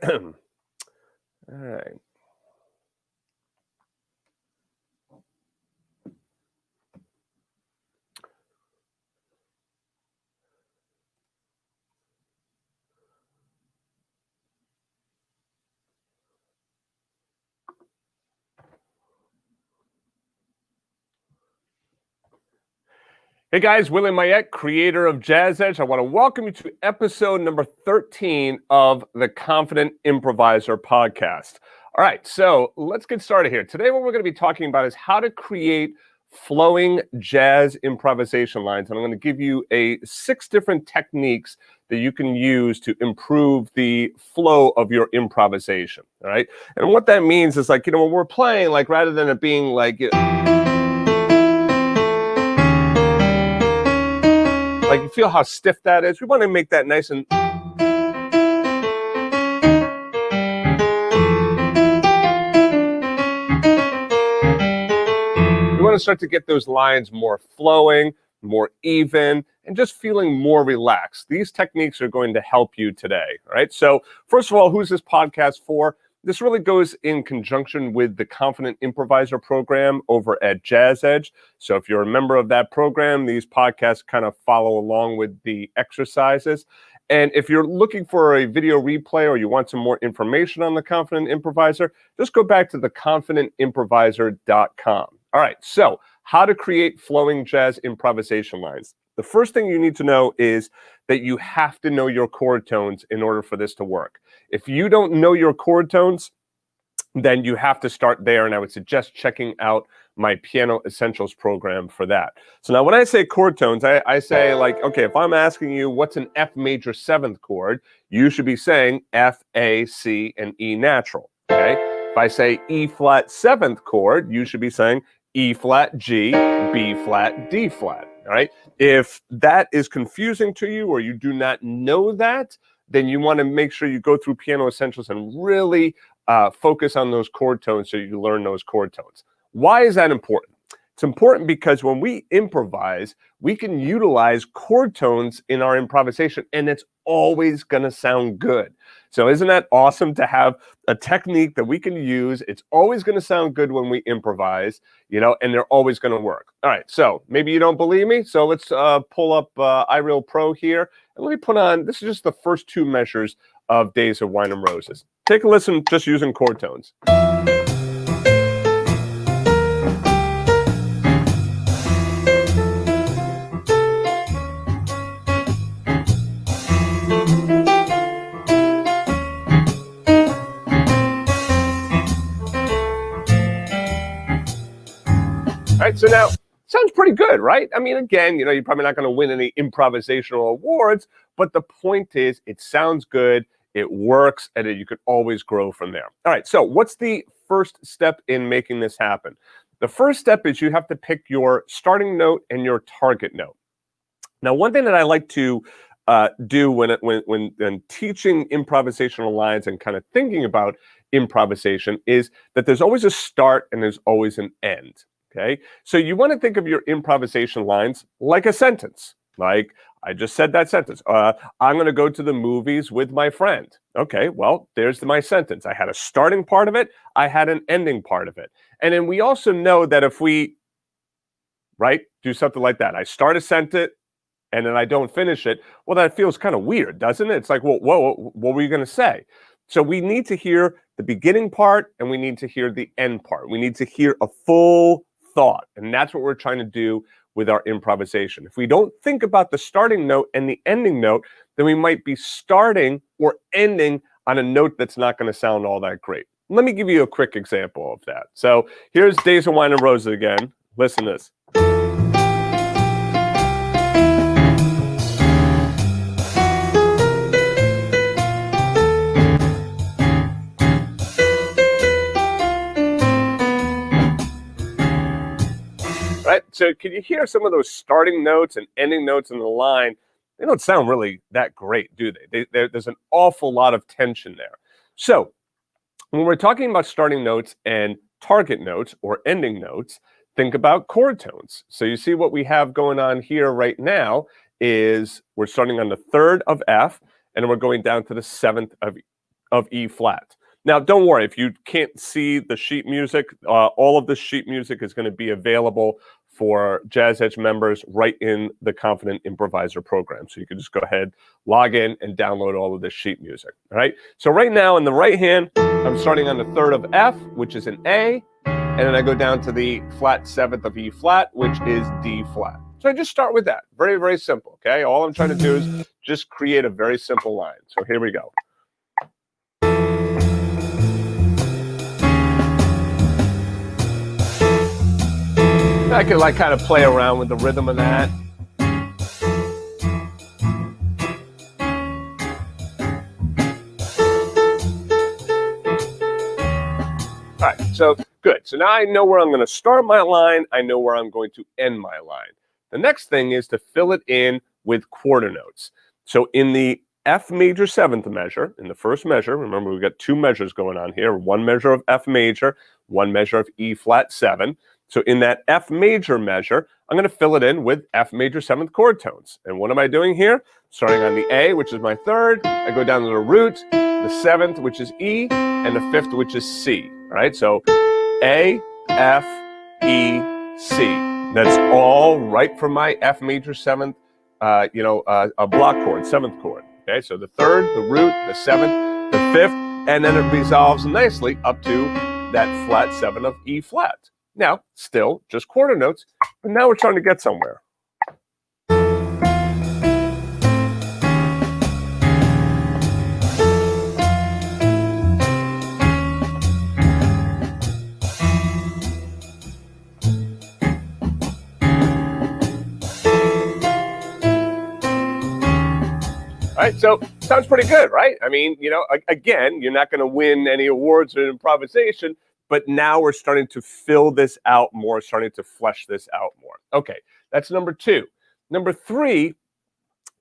All right. Hey guys, Willie Mayette, creator of Jazz Edge. I want to welcome you to episode number 13 of the Confident Improviser podcast. All right, so let's get started here. Today what we're going to be talking about is how to create flowing jazz improvisation lines. And I'm going to give you 6 different techniques that you can use to improve the flow of your improvisation, all right? And what that means is like, when we're playing, like rather than it being like... Like, you feel how stiff that is? We want to make that nice and... We want to start to get those lines more flowing, more even, and just feeling more relaxed. These techniques are going to help you today, all right? So, first of all, who's this podcast for? This really goes in conjunction with the Confident Improviser program over at Jazz Edge. So if you're a member of that program, these podcasts kind of follow along with the exercises. And if you're looking for a video replay or you want some more information on the Confident Improviser, just go back to theconfidentimproviser.com. All right, so how to create flowing jazz improvisation lines. The first thing you need to know is that you have to know your chord tones in order for this to work. If you don't know your chord tones, then you have to start there, and I would suggest checking out my Piano Essentials program for that. So now when I say chord tones, I say like, okay, if I'm asking you what's an F major 7th chord, you should be saying F, A, C, and E natural, okay? If I say E flat 7th chord, you should be saying E flat, G, B flat, D flat, all right? If that is confusing to you or you do not know that, then you want to make sure you go through Piano Essentials and really focus on those chord tones so you learn those chord tones. Why is that important? It's important because when we improvise, we can utilize chord tones in our improvisation, and it's always going to sound good. So isn't that awesome to have a technique that we can use? It's always going to sound good when we improvise, and they're always going to work. All right, so maybe you don't believe me, so let's pull up iReal Pro here, and let me put on, this is just the first 2 measures of Days of Wine and Roses. Take a listen just using chord tones. All right, so now, sounds pretty good, right? I mean, again, you're probably not going to win any improvisational awards, but the point is it sounds good, it works, and you could always grow from there. All right, so what's the first step in making this happen? The first step is you have to pick your starting note and your target note. Now, one thing that I like to do when teaching improvisational lines and kind of thinking about improvisation is that there's always a start and there's always an end. Okay, so you want to think of your improvisation lines like a sentence. Like, I just said that sentence. I'm going to go to the movies with my friend. Okay, well, there's my sentence. I had a starting part of it. I had an ending part of it. And then we also know that if we, do something like that. I start a sentence and then I don't finish it. Well, that feels kind of weird, doesn't it? It's like, well, whoa, what were you going to say? So we need to hear the beginning part and we need to hear the end part. We need to hear a full thought, and that's what we're trying to do with our improvisation. If we don't think about the starting note and the ending note, then we might be starting or ending on a note that's not going to sound all that great. Let me give you a quick example of that. So here's Days of Wine and Roses again. Listen to this. Right? So can you hear some of those starting notes and ending notes in the line? They don't sound really that great, do they? There's an awful lot of tension there. So when we're talking about starting notes and target notes or ending notes, think about chord tones. So you see what we have going on here right now is we're starting on the 3rd of F, and we're going down to the 7th of E flat. Now, don't worry, if you can't see the sheet music, all of the sheet music is going to be available for Jazz Edge members right in the Confident Improviser program. So you can just go ahead, log in, and download all of this sheet music. All right. So right now in the right hand, I'm starting on the third of F, which is an A, and then I go down to the flat seventh of E flat, which is D flat. So I just start with that. Very, very simple. Okay. All I'm trying to do is just create a very simple line. So here we go. I can like kind of play around with the rhythm of that. All right, so good. So now I know where I'm going to start my line. I know where I'm going to end my line. The next thing is to fill it in with quarter notes. So in the F major seventh measure, in the first measure, remember we've got two measures going on here, one measure of F major, one measure of E flat 7. So in that F major measure, I'm going to fill it in with F major seventh chord tones. And what am I doing here? Starting on the A, which is my third, I go down to the root, the seventh, which is E, and the fifth, which is C. All right, so A, F, E, C. That's all right from my F major seventh, a block chord, seventh chord. Okay, so the third, the root, the seventh, the fifth, and then it resolves nicely up to that flat 7 of E flat. Now, still just quarter notes, but now we're trying to get somewhere. All right, so sounds pretty good, right? I mean, again, you're not going to win any awards in improvisation, but now we're starting to fill this out more, starting to flesh this out more. Okay, that's number 2. Number 3,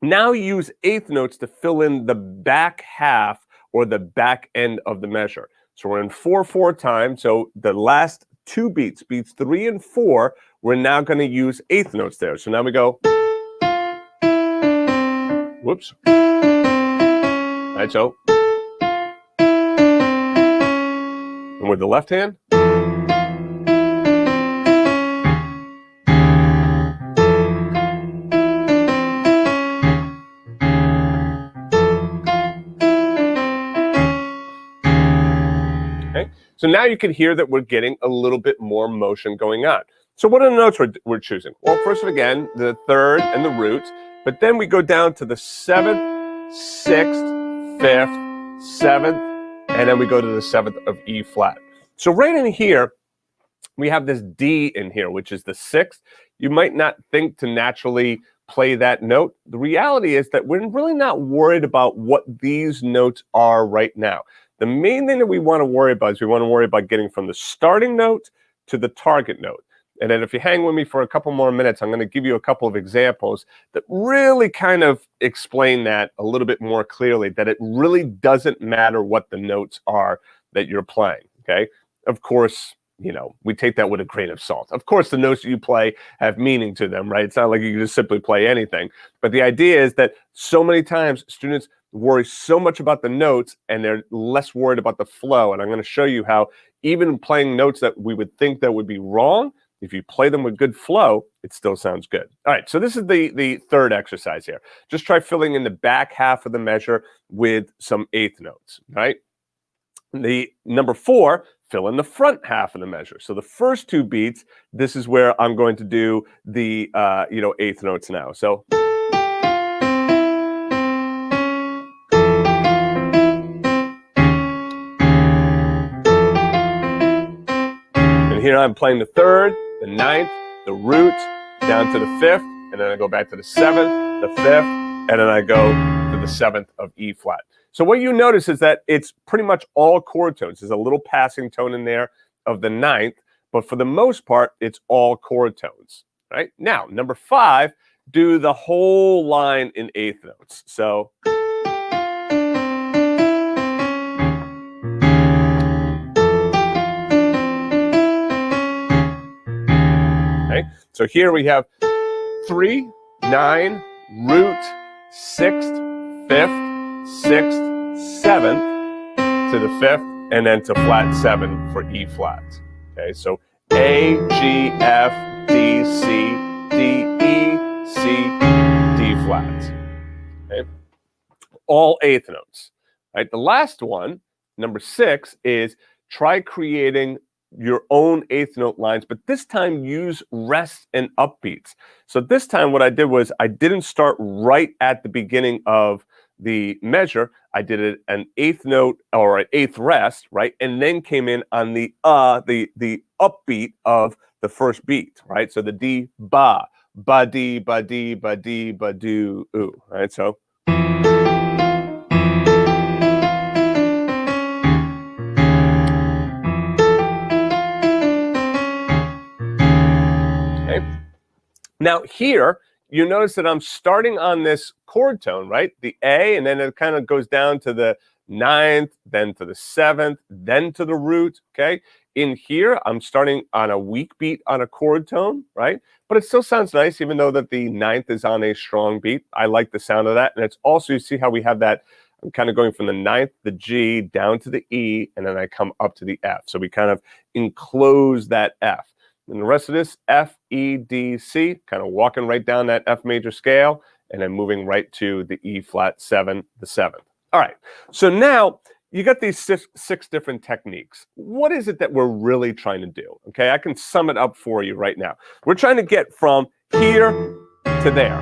now use eighth notes to fill in the back half or the back end of the measure. So we're in 4/4 time. So the last 2 beats, beats 3 and 4, we're now going to use eighth notes there. So now we go. Whoops. All right, so. And with the left hand. Okay, so now you can hear that we're getting a little bit more motion going on. So what are the notes we're choosing? Well, first again, the third and the root, but then we go down to the 7th, 6th, 5th, 7th, and then we go to the 7th of E flat. So right in here, we have this D in here, which is the 6th. You might not think to naturally play that note. The reality is that we're really not worried about what these notes are right now. The main thing that we want to worry about is we want to worry about getting from the starting note to the target note. And then if you hang with me for a couple more minutes, I'm going to give you a couple of examples that really kind of explain that a little bit more clearly, that it really doesn't matter what the notes are that you're playing, okay? Of course, we take that with a grain of salt. Of course, the notes that you play have meaning to them, right? It's not like you can just simply play anything. But the idea is that so many times students worry so much about the notes and they're less worried about the flow. And I'm going to show you how even playing notes that we would think that would be wrong, if you play them with good flow, it still sounds good. All right, so this is the third exercise here. Just try filling in the back half of the measure with some eighth notes, right? The number 4, fill in the front half of the measure. So the first 2 beats, this is where I'm going to do the eighth notes now. So. And here I'm playing the 3rd, the 9th, the root, down to the 5th, and then I go back to the 7th, the 5th, and then I go to the 7th of E flat. So what you notice is that it's pretty much all chord tones. There's a little passing tone in there of the 9th, but for the most part, it's all chord tones, right? Now, number 5, do the whole line in eighth notes. So. Okay, so here we have 3, 9, root, 6th, 5th, 6th, 7th, to the 5th, and then to flat 7 for E flat. Okay, so A, G, F, D, C, D, E, C, D flat. Okay, all 8th notes. Right, the last one, number 6, is try creating your own 8th note lines, but this time use rests and upbeats. So this time what I did was I didn't start right at the beginning of the measure. I did it an 8th note or an 8th rest, right? And then came in on the upbeat of the first beat, right? So the D, ba, ba dee, ba dee, ba dee, ba do, ooh, right? So now here, you notice that I'm starting on this chord tone, right? The A, and then it kind of goes down to the 9th, then to the 7th, then to the root, okay? In here, I'm starting on a weak beat on a chord tone, right? But it still sounds nice, even though that the 9th is on a strong beat. I like the sound of that. And it's also, you see how we have that, I'm kind of going from the 9th, the G, down to the E, and then I come up to the F. So we kind of enclose that F. And the rest of this, F, E, D, C, kind of walking right down that F major scale, and then moving right to the E flat 7, the 7th. All right, so now you got these six different techniques. What is it that we're really trying to do? Okay, I can sum it up for you right now. We're trying to get from here to there,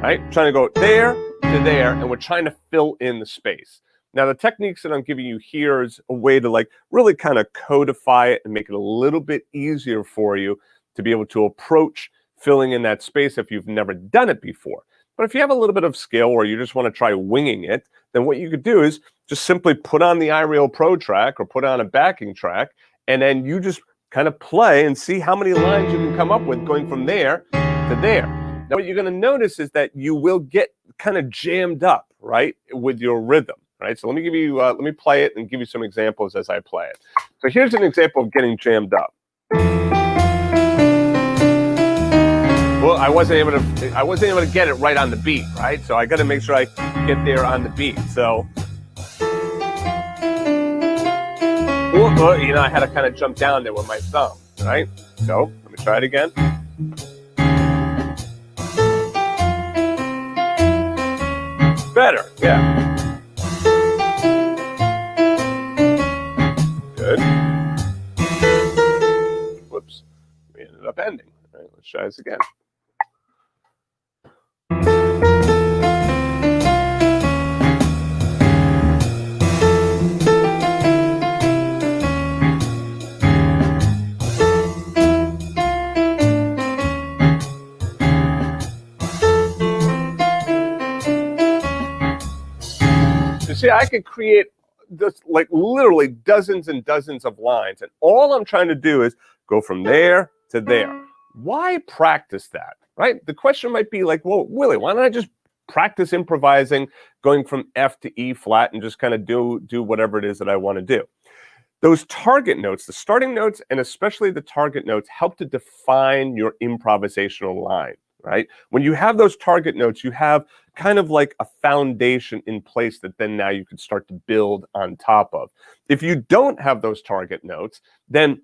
right? Trying to go there to there, and we're trying to fill in the space. Now, the techniques that I'm giving you here is a way to like really kind of codify it and make it a little bit easier for you to be able to approach filling in that space if you've never done it before. But if you have a little bit of skill or you just want to try winging it, then what you could do is just simply put on the iReal Pro track or put on a backing track, and then you just kind of play and see how many lines you can come up with going from there to there. Now, what you're going to notice is that you will get kind of jammed up, right, with your rhythm. Right, so let me give you, let me play it and give you some examples as I play it. So here's an example of getting jammed up. Well, I wasn't able to get it right on the beat, right? So I got to make sure I get there on the beat. So, you know, I had to kind of jump down there with my thumb, right? So let me try it again. Better, yeah. Good. Whoops. We ended up ending. All right, let's try this again. You see, I could create just like literally dozens and dozens of lines, and all I'm trying to do is go from there to there. Why practice that, right? The question might be like, well, Willie, why don't I just practice improvising, going from F to E flat, and just kind of do whatever it is that I want to do? Those target notes, the starting notes, and especially the target notes, help to define your improvisational line, right? When you have those target notes, you have kind of like a foundation in place that then now you can start to build on top of. If you don't have those target notes, then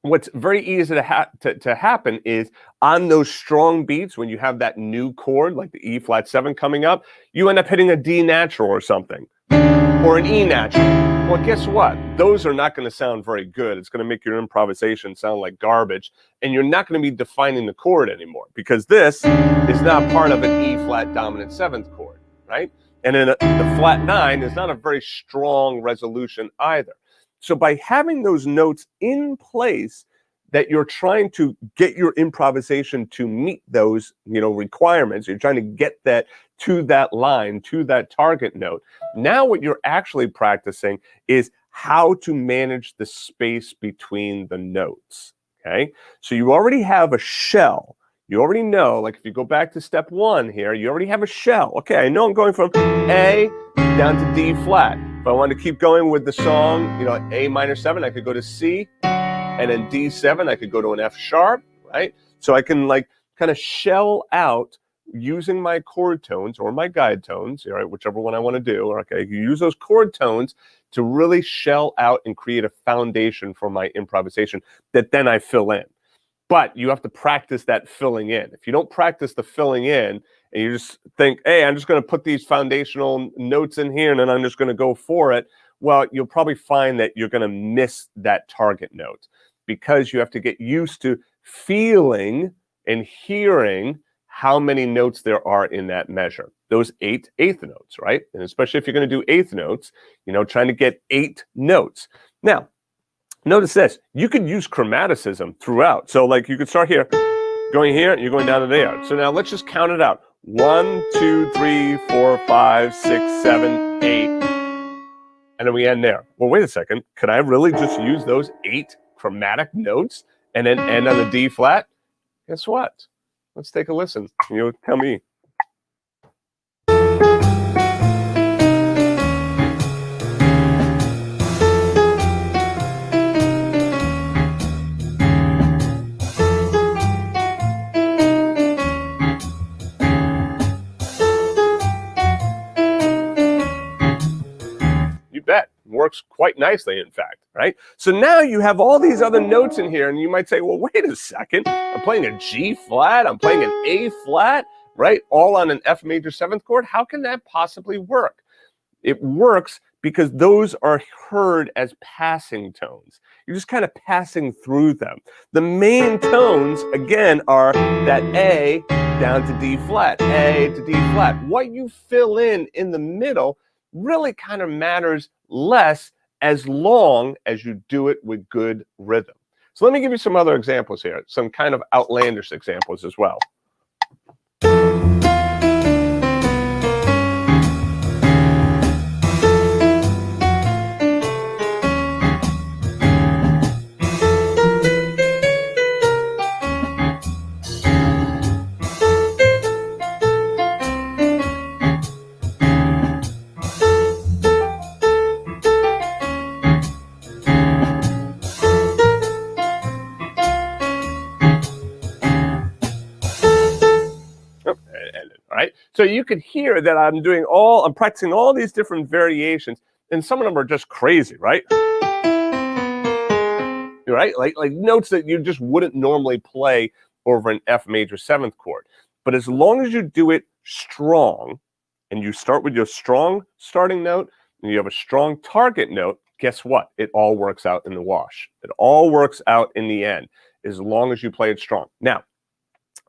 what's very easy to happen is on those strong beats, when you have that new chord, like the E flat 7 coming up, you end up hitting a D natural or something, or an E natural. Well, guess what? Those are not going to sound very good. It's going to make your improvisation sound like garbage, and you're not going to be defining the chord anymore, because this is not part of an E flat dominant 7th chord, right? And then the flat 9 is not a very strong resolution either. So by having those notes in place that you're trying to get your improvisation to meet those, requirements, you're trying to get that to that line, to that target note. Now what you're actually practicing is how to manage the space between the notes, okay? So you already have a shell. You already know, like if you go back to step 1 here, you already have a shell. Okay, I know I'm going from A down to D flat. If I want to keep going with the song, A minor 7, I could go to C, and then D7, I could go to an F sharp, right? So I can like kind of shell out using my chord tones or my guide tones, right, whichever one I want to do. Okay, you use those chord tones to really shell out and create a foundation for my improvisation that then I fill in. But you have to practice that filling in. If you don't practice the filling in and you just think, hey, I'm just going to put these foundational notes in here and then I'm just going to go for it, well, you'll probably find that you're going to miss that target note because you have to get used to feeling and hearing how many notes there are in that measure. Those 8 eighth notes, right? And especially if you're going to do eighth notes, trying to get 8 notes. Now, notice this. You could use chromaticism throughout. So like you could start here, going here, and you're going down to there. So now let's just count it out. 1, 2, 3, 4, 5, 6, 7, 8. And then we end there. Well, wait a second. Could I really just use those 8 chromatic notes and then end on the D flat? Guess what? Let's take a listen. Tell me. You bet. Works quite nicely, in fact, right? So now you have all these other notes in here, and you might say, well, wait a second. I'm playing a G flat. I'm playing an A flat, right? All on an F major 7th chord. How can that possibly work? It works because those are heard as passing tones. You're just kind of passing through them. The main tones, again, are that A down to D flat, A to D flat. What you fill in the middle really kind of matters less as long as you do it with good rhythm. So let me give you some other examples here, some kind of outlandish examples as well. Right? So you could hear that I'm practicing all these different variations, and some of them are just crazy, right? Right? Like notes that you just wouldn't normally play over an F major 7th chord. But as long as you do it strong, and you start with your strong starting note, and you have a strong target note, guess what? It all works out in the wash. It all works out in the end, as long as you play it strong. Now,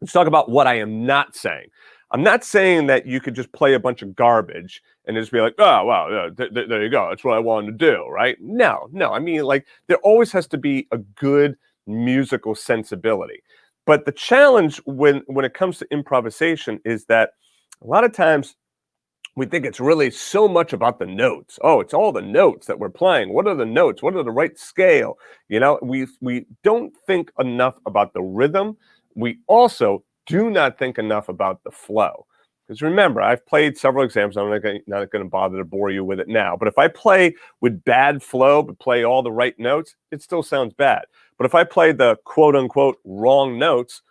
let's talk about what I am not saying. I'm not saying that you could just play a bunch of garbage and just be like, oh, wow, there you go. That's what I wanted to do, right? No. I mean, like, there always has to be a good musical sensibility. But the challenge when it comes to improvisation is that a lot of times we think it's really so much about the notes. Oh, it's all the notes that we're playing. What are the notes? What are the right scale? We don't think enough about the rhythm. We also do not think enough about the flow. Because remember, I've played several examples. I'm not going to bother to bore you with it now. But if I play with bad flow, but play all the right notes, it still sounds bad. But if I play the quote-unquote wrong notes,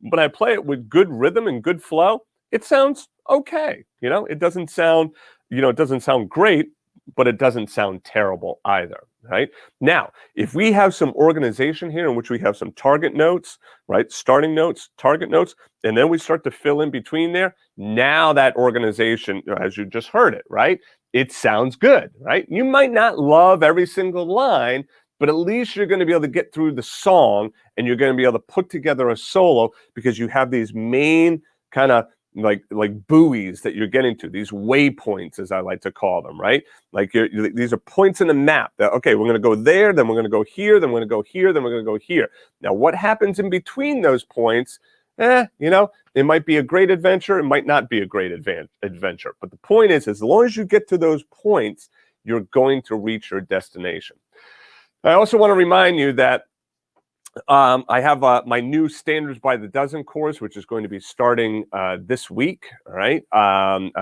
but I play it with good rhythm and good flow, it sounds okay. It doesn't sound, it doesn't sound great, but it doesn't sound terrible either. Right? Now, if we have some organization here in which we have some target notes, right? Starting notes, target notes, and then we start to fill in between there, now that organization, as you just heard it, right? It sounds good, right? You might not love every single line, but at least you're going to be able to get through the song and you're going to be able to put together a solo because you have these main kind of like buoys that you're getting to, these waypoints, as I like to call them, right? Like these are points in the map that, okay, we're going to go there, then we're going to go here, then we're going to go here, then we're going to go here. Now, what happens in between those points, it might be a great adventure, it might not be a great adventure. But the point is, as long as you get to those points, you're going to reach your destination. I also want to remind you that I have my new Standards by the Dozen course, which is going to be starting this week. All right.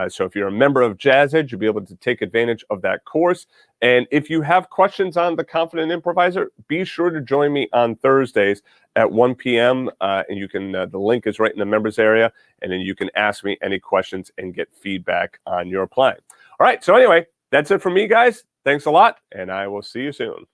So if you're a member of Jazz Edge, you'll be able to take advantage of that course. And if you have questions on the Confident Improviser, be sure to join me on Thursdays at 1 p.m. And you can, the link is right in the members area. And then you can ask me any questions and get feedback on your playing. All right. So anyway, that's it for me, guys. Thanks a lot, and I will see you soon.